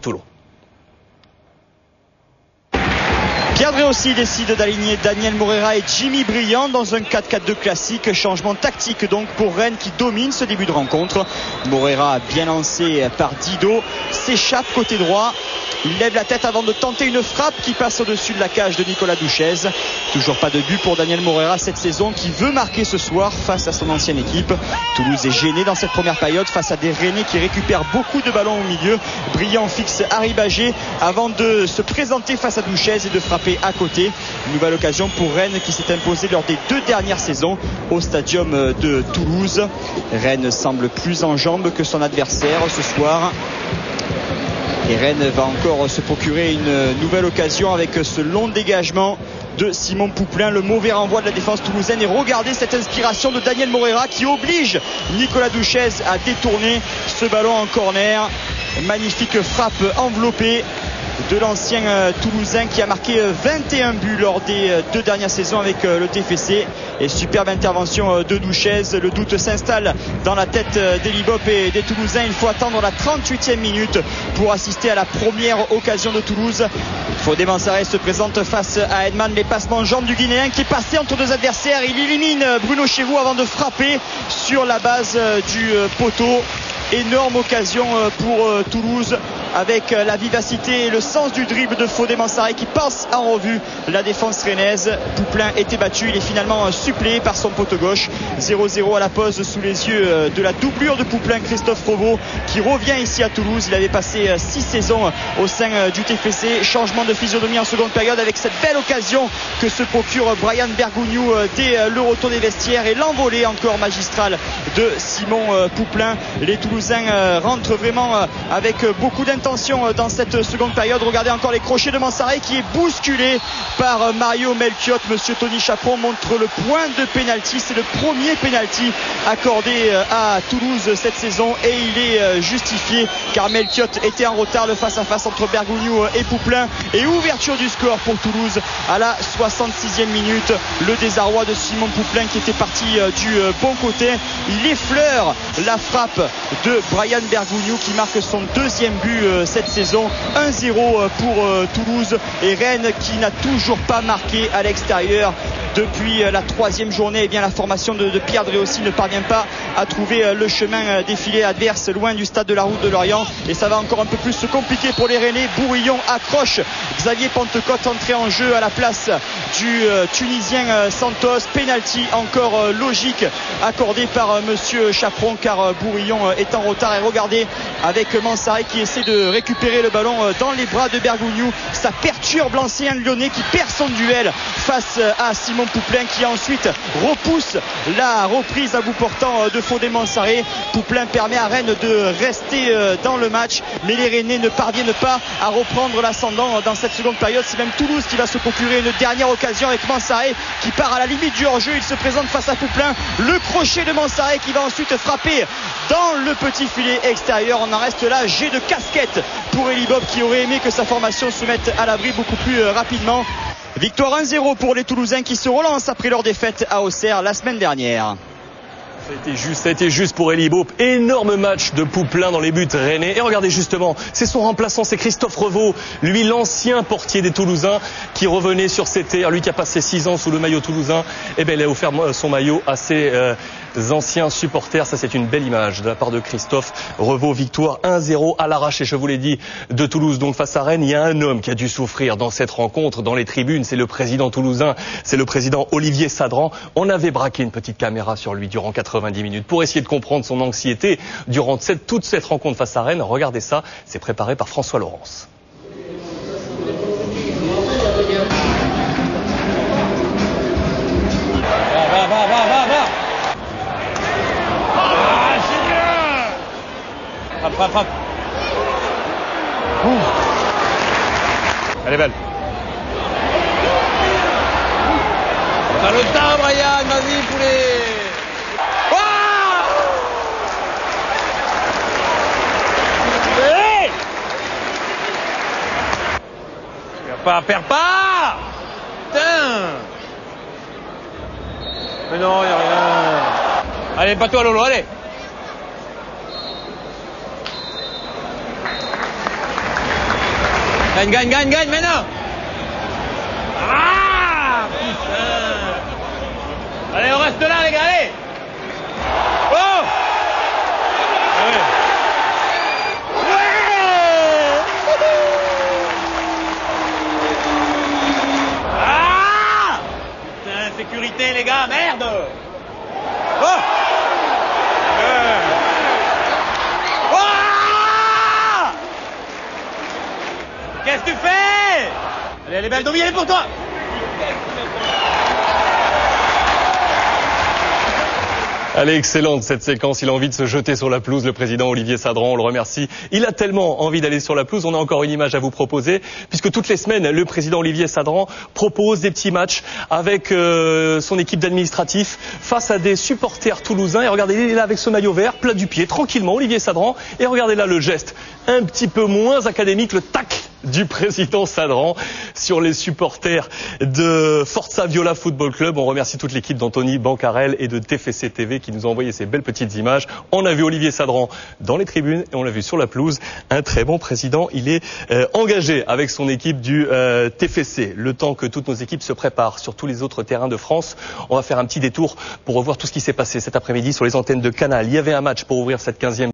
Toulon. Pierre aussi décide d'aligner Daniel Morera et Jimmy Briand dans un 4-4-2 classique. Changement tactique donc pour Rennes qui domine ce début de rencontre. Morera bien lancé par Dido, s'échappe côté droit. Il lève la tête avant de tenter une frappe qui passe au-dessus de la cage de Nicolas Douchez. Toujours pas de but pour Daniel Morera cette saison, qui veut marquer ce soir face à son ancienne équipe. Toulouse est gêné dans cette première période face à des Rennais qui récupèrent beaucoup de ballons au milieu. Briand fixe Harry Bagé avant de se présenter face à Douchez et de frapper à côté. Une nouvelle occasion pour Rennes qui s'est imposée lors des 2 dernières saisons au stadium de Toulouse. Rennes semble plus en jambes que son adversaire ce soir. Et Rennes va encore se procurer une nouvelle occasion avec ce long dégagement de Simon Pouplin, le mauvais renvoi de la défense toulousaine. Et regardez cette inspiration de Daniel Morera qui oblige Nicolas Douchez à détourner ce ballon en corner. Magnifique frappe enveloppée de l'ancien Toulousain qui a marqué 21 buts lors des 2 dernières saisons avec le TFC. Et superbe intervention de Douchez. Le doute s'installe dans la tête d'Elibop et des Toulousains. Il faut attendre la 38e minute pour assister à la première occasion de Toulouse. Fodé Mansaray se présente face à Edman. Les passements en jambes du Guinéen qui est passé entre 2 adversaires. Il élimine Bruno Chéroux avant de frapper sur la base du poteau. Énorme occasion pour Toulouse avec la vivacité et le sens du dribble de Fodé Mansaray qui passe en revue la défense rennaise. Pouplin était battu, il est finalement suppléé par son poteau gauche. 0-0 à la pause sous les yeux de la doublure de Pouplin, Christophe Revaud, qui revient ici à Toulouse. Il avait passé 6 saisons au sein du TFC. Changement de physionomie en seconde période avec cette belle occasion que se procure Brian Bergogneau dès le retour des vestiaires et l'envolée encore magistrale de Simon Pouplin. Les Toulousains rentrent vraiment avec beaucoup d'intention dans cette seconde période. Regardez encore les crochets de Mansaray qui est bousculé par Mario Melchiot. Monsieur Tony Chaperon montre le point de pénalty. C'est le premier pénalty accordé à Toulouse cette saison et il est justifié car Melchiot était en retard. Le face-à-face entre Bergogneau et Pouplin et ouverture du score pour Toulouse à la 66e minute. Le désarroi de Simon Pouplin qui était parti du bon côté. Il effleure la frappe de Brian Bergogneau qui marque son 2e but cette saison. 1-0 pour Toulouse et Rennes qui n'a toujours pas marqué à l'extérieur depuis la 3e journée. Et bien la formation de Pierre Dréossi ne parvient pas à trouver le chemin des filets adverses loin du stade de la Route de Lorient et ça va encore un peu plus se compliquer pour les Rennais. Bourillon accroche Xavier Pentecote, entré en jeu à la place du Tunisien Santos. Penalty encore logique accordé par monsieur Chaperon car Bourillon est en retard. Et regardez avec Mansaray qui essaie de récupérer le ballon dans les bras de Bergogneau. Ça perturbe l'ancien lyonnais qui perd son duel face à Simon Pouplin qui ensuite repousse la reprise à bout portant de Fodé Mansaray. Pouplin permet à Rennes de rester dans le match mais les Rennais ne parviennent pas à reprendre l'ascendant dans cette seconde période. C'est même Toulouse qui va se procurer une dernière occasion avec Mansaray qui part à la limite du hors-jeu. Il se présente face à Pouplin. Le crochet de Mansaray qui va ensuite frapper dans le petit filet extérieur. On en reste là, jet de casquette pour Eli Bob qui aurait aimé que sa formation se mette à l'abri beaucoup plus rapidement. Victoire 1-0 pour les Toulousains qui se relancent après leur défaite à Auxerre la semaine dernière. Ça a été juste pour Eli Bob. Énorme match de Pouplin dans les buts rennais. Et regardez justement, c'est son remplaçant, c'est Christophe Revaud, lui l'ancien portier des Toulousains qui revenait sur ses terres, lui qui a passé 6 ans sous le maillot toulousain. Et bien il a offert son maillot à ses anciens supporters. Ça c'est une belle image de la part de Christophe Revaud. Victoire 1-0 à l'arraché, je vous l'ai dit, de Toulouse. Donc face à Rennes, il y a un homme qui a dû souffrir dans cette rencontre, dans les tribunes. C'est le président toulousain, c'est le président Olivier Sadran. On avait braqué une petite caméra sur lui durant 90 minutes pour essayer de comprendre son anxiété durant toute cette rencontre face à Rennes. Regardez ça, c'est préparé par François Laurence. Frappe. Elle est belle. T'as le temps, Brian, vas-y, poulet. Perds pas. Putain. Mais non, il n'y a rien. Allez, pas toi, Lolo, allez. Gagne maintenant. Ah putain. Allez, on reste là les gars, allez. Oh. Ah putain, sécurité les gars, merde. Oh. Qu'est-ce que tu fais? Allez, elle est belle, Domi, elle est pour toi. Elle est excellente cette séquence, il a envie de se jeter sur la pelouse, le président Olivier Sadran, on le remercie. Il a tellement envie d'aller sur la pelouse, on a encore une image à vous proposer, puisque toutes les semaines, le président Olivier Sadran propose des petits matchs avec son équipe d'administratifs face à des supporters toulousains. Et regardez, il est là avec ce maillot vert, plat du pied, tranquillement, Olivier Sadran. Et regardez là le geste, un petit peu moins académique, le tac du président Sadran sur les supporters de Forza Viola Football Club. On remercie toute l'équipe d'Anthony Bancarel et de TFC TV qui nous a envoyé ces belles petites images. On a vu Olivier Sadran dans les tribunes et on l'a vu sur la pelouse. Un très bon président. Il est engagé avec son équipe du TFC. Le temps que toutes nos équipes se préparent sur tous les autres terrains de France, on va faire un petit détour pour revoir tout ce qui s'est passé cet après-midi sur les antennes de Canal. Il y avait un match pour ouvrir cette 15e